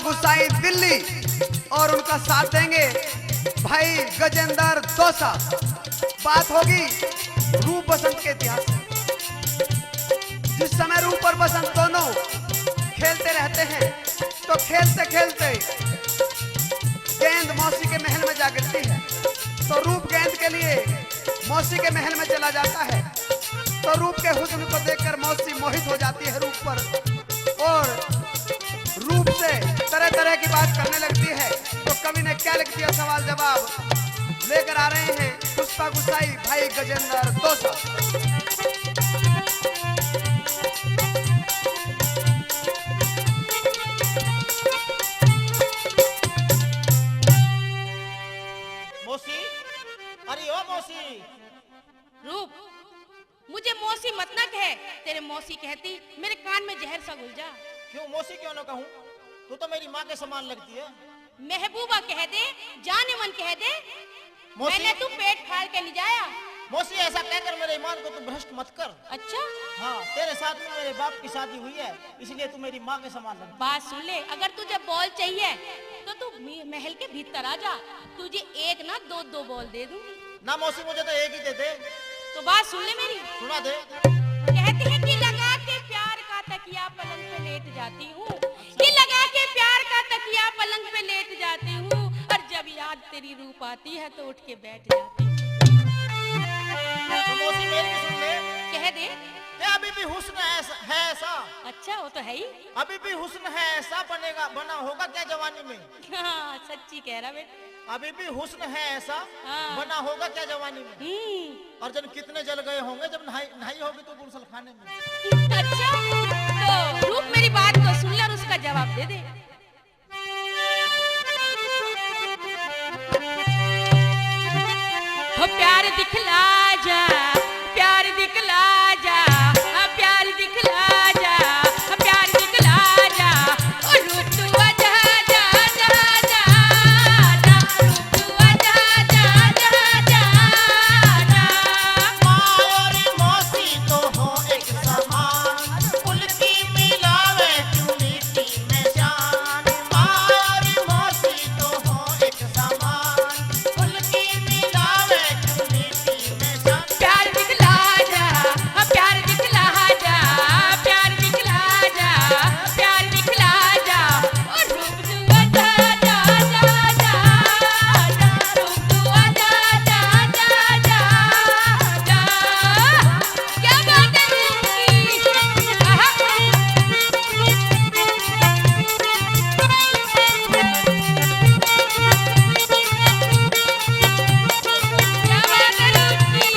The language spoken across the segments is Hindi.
गुसाई दिल्ली और उनका साथ देंगे भाई गजेंद्र दोसा। बात होगी रूप बसंत के इतिहास से। जिस समय रूप और बसंत दोनों खेलते रहते हैं तो खेलते खेलते गेंद मौसी के महल में जा गिरती है। तो रूप गेंद के लिए मौसी के महल में चला जाता है। तो रूप के हुस्न को देखकर मौसी मोहित हो जाती है रूप पर और रूप से तरह तरह की बात करने लगती है। तो कवि ने क्या लिख दिया, सवाल जवाब लेकर आ रहे हैं पुष्पा गुसाई भाई गजेंद्र दोसा। मौसी, अरे ओ मौसी। रूप, मुझे मौसी मत न कहे। तेरे मौसी कहती मेरे कान में जहर सा घुल जा। क्यों मौसी क्यों ना कहूँ? तू तो मेरी माँ के समान लगती है। महबूबा कह दे, जाने मन कह दे। मौसी, मैंने तू पेट फाड़ के नहीं जाया। मौसी ऐसा कहकर मेरे ईमान को तू भ्रष्ट मत कर। अच्छा, हाँ, तेरे साथ में मेरे बाप की शादी हुई है, इसलिए तू मेरी माँ के समान लगती है। बात सुन ले, अगर तुझे बॉल चाहिए तो तू महल के भीतर आ जा। तुझे एक ना दो दो बॉल दे दूंगी। ना मौसी, मुझे तो एक ही दे दे। तो बात सुन ले मेरी। सुना दे। कहती है कि लगा के प्यार का तकिया पलंग पे लेट जाती हूँ, कि लगा के प्यार का तकिया पलंग पे लेट जाती हूँ, और जब याद तेरी रूप आती है तो उठ के बैठ जाती हूँ। तो मौसी मेरी भी सुन ले। कह दे। क्या अभी भी हुस्न है ऐसा? अच्छा, वो तो है ही। अभी भी हुस्न है ऐसा बना होगा क्या जवानी में? हाँ, सच्ची कह रहा बेटा। अभी भी हुस्न है ऐसा हाँ। बना होगा क्या जवानी में? और जन कितने जल गए होंगे जब नहाई होगी तो गुलशन खाने में। अच्छा, तो रूप मेरी बात को सुन ले और उसका जवाब दे दे। हो प्यार दिखला जा, प्यार दिखला जा, प्यार दिखला जा, प्यार दिखला जा, ओ रूप तू आजा जा जा जा, रूप तू आजा जा जा जा जा। और मौसी तो हो एक समान, उल्टी मिलावे क्यों मिट्टी में जान। और मौसी तो हो एक समान, उल्टी मिलावे क्यों मिट्टी में जान। प्यार दिखला जा, प्यार दिखला जा, प्यार दिखला जा, प्यार दिखला जा, और रूप तू आजा जा जा जा, रूप तू आजा जा जा जा जा। क्या बात है रूप की? आहा। क्या बात है रूप की?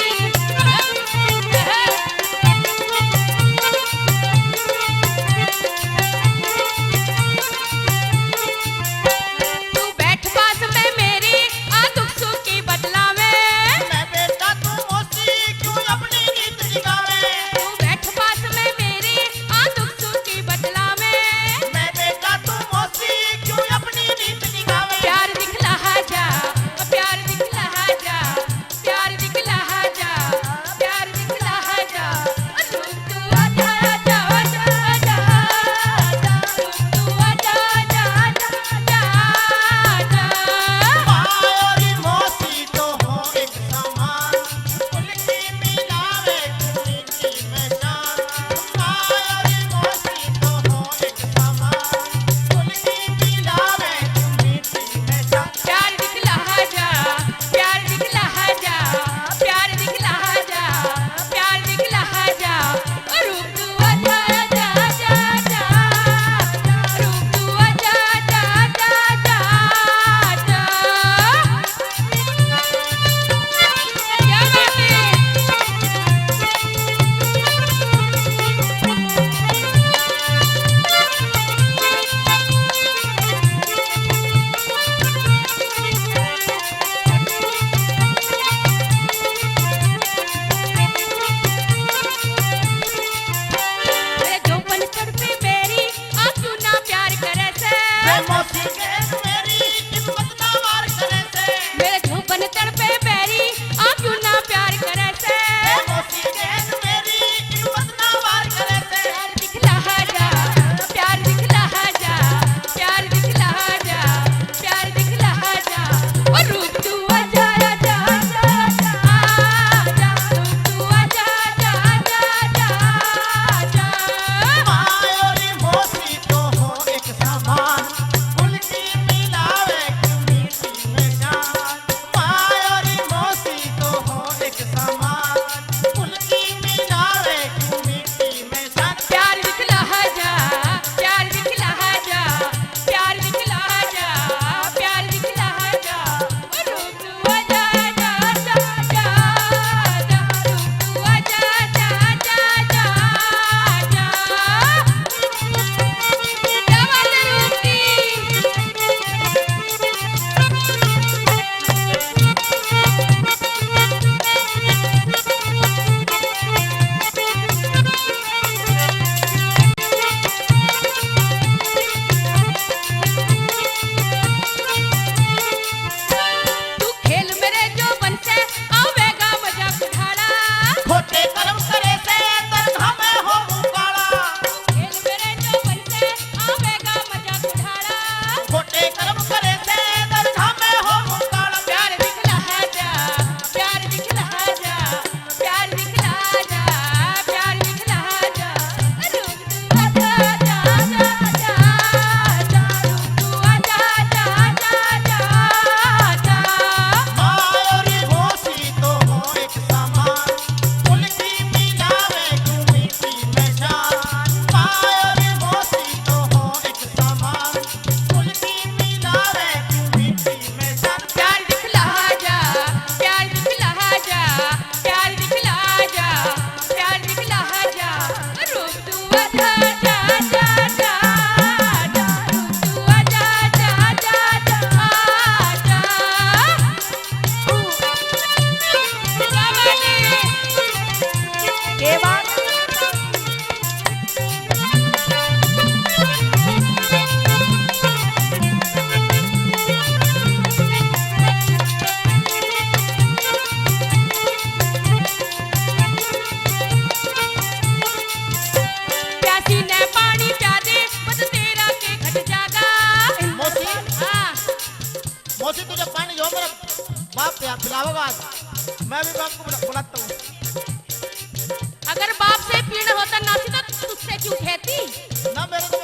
तू बैठ पास में मेरी, आ दुख सुख की बदला में। मैं बेटा तू मौसी क्यों अपनी रीत दिखावे? तू बैठ पास में मेरी, आ दुख सुख की बदला में। मैं बेटा तू मौसी क्यों अपनी रीत दिखावे? प्यार दिखला जा, प्यार दिखला जा, प्यार दिखला जा, प्यार दिखला जा, रूप तू आजा जा जा जा, रूप तू आजा जा जा जा। और मौसी तो हो एक समान, उल्टी मिलावे क्यों मिट्टी में जान। और मौसी तो हो एक समान, उल्टी मिलावे क्यों मिट्टी में जान। प्यार दिखला जा, प्यार दिखला जा, प्यार दिखला जा, प्यार दिखला जा, रूप तू आजा जा जा जा, रूप तू आजा जा जा जा जा। क्या बात है? मेरे जोपन सर पे मेरी, आप क्यों ना प्यार करे से। मौसी के मेरी किस्मत ना वार करे से। मेरे जोपन सर पे मेरी, आप क्यों ना प्यार करे से। मौसी के मेरी किस्मत ना वार करे से। प्यार दिखला जा, प्यार दिखला जा, प्यार दिखला से आप पिलाओगे आज? मैं भी बाप को बुलाता हूँ। अगर बाप से पीण होता नासी तो तुझसे क्यों कहती? ना मेरे को